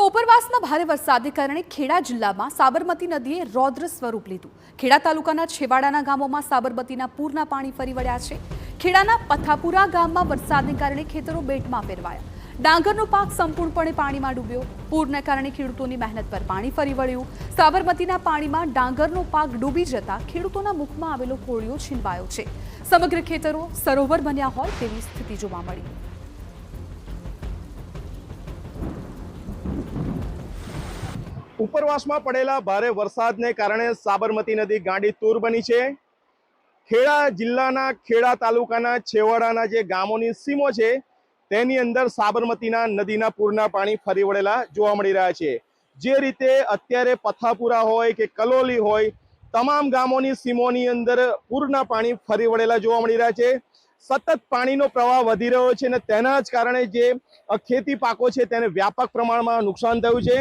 તો ઉપરવાસમાં ભારે વરસાદને કારણે ખેડા જિલ્લામાં સાબરમતી નદીએ રૌદ્ર સ્વરૂપ લીધું। ખેડા તાલુકાના છેવાડાના ગામોમાં સાબરમતીના પૂરના પાણી ફરી વળ્યા છે। ખેડાના પથાપુરા ગામમાં વરસાદને કારણે ખેતરો બેટમાં ફેરવાયા। ડાંગરનો પાક સંપૂર્ણપણે પાણીમાં ડૂબ્યો। પૂરના કારણે ખેડૂતોની મહેનત પર પાણી ફરી વળ્યું। સાબરમતીના પાણીમાં ડાંગરનો પાક ડૂબી જતા ખેડૂતોના મુખમાં આવેલો કોળિયો છીનવાયો છે। સમગ્ર ખેતરો સરોવર બન્યા હોય તેવી સ્થિતિ જોવા મળી। ઉપરવાસમાં પડેલા ભારે વરસાદને કારણે સાબરમતી નદી ગાંડી તૂર બની છે। ખેડા જિલ્લાના ખેડા તાલુકાના છેવાડાના જે ગામોની સીમો છે તેની અંદર સાબરમતીના નદીના પૂરના પાણી ફરી વળેલા જોવા મળી રહ્યા છે। જે રીતે અત્યારે પથાપુરા હોય કે કલોલી હોય તમામ ગામોની સીમોની અંદર પૂરના પાણી ફરી વળેલા જોવા મળી રહ્યા છે। સતત પાણીનો પ્રવાહ વધી રહ્યો છે અને તેના જ કારણે જે ખેતી પાકો છે તેને વ્યાપક પ્રમાણમાં નુકસાન થયું છે।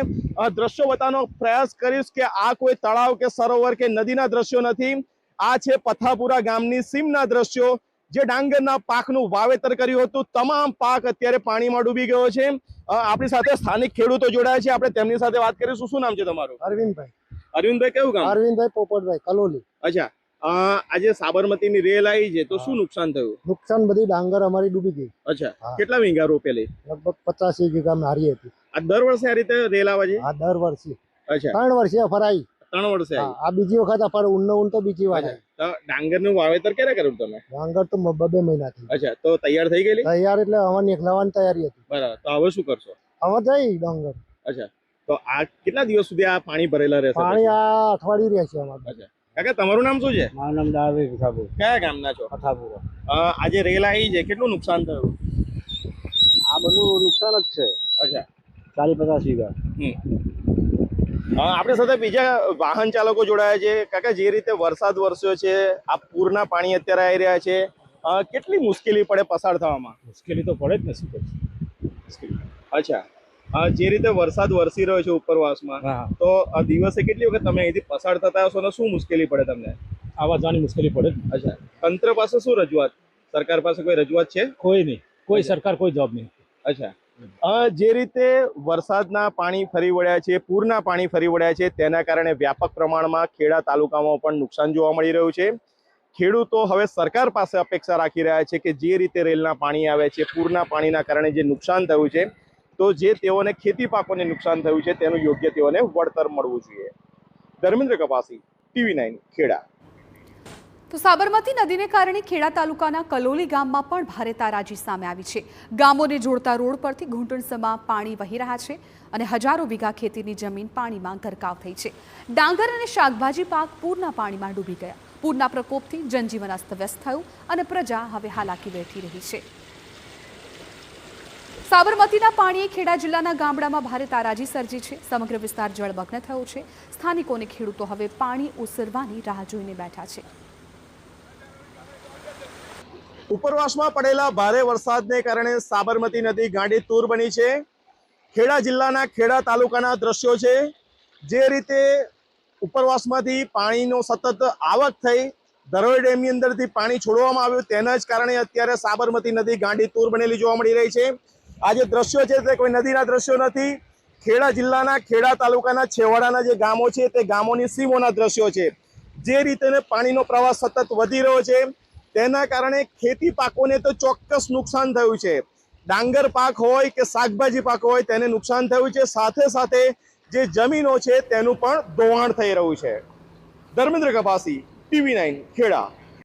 દ્રશ્યો બતાવવાનો પ્રયાસ કરીશ કે આ કોઈ તળાવ કે સરોવર કે નદીના દ્રશ્યો નથી, આ છે પથાપુરા ગામની સીમના દ્રશ્યો। જે ડાંગરના પાકનું વાવેતર કર્યું હતું તમામ પાક અત્યારે પાણીમાં ડૂબી ગયો છે। આપણી સાથે સ્થાનિક ખેડૂતો જોડાયા છે, આપણે તેમની સાથે વાત કરીશું। શું નામ છે તમારું? અરવિંદભાઈ। અરવિંદભાઈ કયું ગામ? અરવિંદભાઈ પોપટભાઈ, કલોલી। અચ્છા, આજે સાબરમતીની રેલ આવી છે તો શું નુકસાન થયું? નુકસાન બધી ડાંગર અમારી ડૂબી ગઈ। અચ્છા, કેટલા વીઘા રોપેલી? લગભગ 85 વીઘા હારી હતી। આ દર વર્ષે આ રીતે રેલ આવે છે? આ દર વર્ષે। અચ્છા, 3 વર્ષે ફરાઈ। 3 વર્ષે આવી? આ બીજી વખત ફરે ઊન તો બીજી વાર। તો ડાંગરનું વાવેતર ક્યારે કર્યું તમે? ડાંગર તો 2 મહિના થી। અચ્છા, તો તૈયાર થઈ ગયેલી? તૈયાર એટલે હવે નીકળવાની તૈયારી હતી। બરાબર, તો હવે શું કરશો? હવે થઈ ડાંગર। અચ્છા, તો આ કેટલા દિવસ સુધી આ પાણી ભરેલા રહેશે? પાણી આ અઠવાડિયું રહેશે અમારે। અચ્છા કાકા, તમારું નામ શું છે? મારું નામ દાવે વિખાબુ। કયા ગામના છો? પથાપુરા। આજે રેલ આવી છે, કેટલું નુકસાન થયું? આ બધું નુકસાન જ છે। અચ્છા, 40-50 વીઘા। આપણી સાથે બીજા વાહન ચાલકો જોડાયા છે। કાકા, જે રીતે વરસાદ વરસ્યો છે, આ પૂરના પાણી અત્યારે આવી રહ્યા છે, કેટલી મુશ્કેલી પડે પસાર થવામાં? મુશ્કેલી તો પડે જ ને, શું કરશું? અચ્છા, જે રીતે વરસાદ વરસી રહ્યો છે ઉપરવાસમાં, તો દિવસે કેટલી વખત તમે અહીંથી પસાર થતા હશો ને શું મુશ્કેલી પડે તમને? આવા જવાની મુશ્કેલી પડે જ। અચ્છા, તંત્ર પાસે શું રજૂઆત? સરકાર પાસે કોઈ રજૂઆત છે? કોઈ નહીં, કોઈ સરકાર કોઈ જવાબ નહીં। અચ્છા, જે રીતે વરસાદના પાણી ફરી વળ્યા છે, પૂરના પાણી ફરી વળ્યા છે, તેના કારણે વ્યાપક પ્રમાણમાં ખેડા તાલુકામાં પણ નુકસાન જોવા મળી રહ્યું છે। ખેડૂતો હવે સરકાર પાસે અપેક્ષા રાખી રહ્યા છે કે જે રીતે રેલના પાણી આવે છે, પૂરના પાણીના કારણે જે નુકસાન થયું છે, તો જે તેઓને ખેતી પાકોને નુકસાન થયું છે તેનું યોગ્ય તેઓને વળતર મળવું જોઈએ। ધર્મેન્દ્ર કપાસી, TV9 ખેડા। તો સાબરમતી નદીને કારણે ખેડા તાલુકાના કલોલી ગામમાં પણ ભારે તારાજી સામે આવી છે। ગામોને જોડતા રોડ પરથી ઘૂંટણસમાં પાણી વહી રહ્યા છે અને હજારો વીઘા ખેતીની જમીન પાણીમાં ગરકાવ થઈ છે। ડાંગર અને શાકભાજી પાક પૂરના પાણીમાં ડૂબી ગયા। પૂરના પ્રકોપથી જનજીવન અસ્તવ્યસ્ત થયું અને પ્રજા હવે હાલાકી વેઠી રહી છે। સાબરમતીના પાણીએ ખેડા જિલ્લાના ગામડામાં ભારે તારાજી સર્જી છે। સમગ્ર વિસ્તાર જળમગ્ન થયો છે। સ્થાનિકોને ખેડૂતો હવે પાણી ઓસરવાની રાહ જોઈને બેઠા છે। ઉપરવાસમાં પડેલા ભારે વરસાદને કારણે સાબરમતી નદી ગાંડી તૂર બની છે। ખેડા જિલ્લાના ખેડા તાલુકાના દ્રશ્યો છે। જે રીતે ઉપરવાસમાંથી પાણીનો સતત આવક થઈ, ધરોઈ ડેમની અંદરથી પાણી છોડવામાં આવ્યું, તેના જ કારણે અત્યારે સાબરમતી નદી ગાંડી તૂર બનેલી જોવા મળી રહી છે। આ જે દ્રશ્યો છે તે કોઈ નદીના દ્રશ્યો નથી, ખેડા જિલ્લાના ખેડા તાલુકાના છેવાડાના જે ગામો છે તે ગામોની સીમોના દ્રશ્યો છે। જે રીતે પાણીનો પ્રવાહ સતત વધી રહ્યો છે તેના કારણે ખેતી પાકોને તો ચોક્કસ નુકસાન થયું છે। ડાંગર પાક હોય કે શાકભાજી પાક હોય તેને નુકસાન થયું છે, સાથે સાથે જે જમીનો છે તેનું પણ ધોવાણ થઈ રહ્યું છે। ધર્મેન્દ્ર કપાસી, TV9 ખેડા।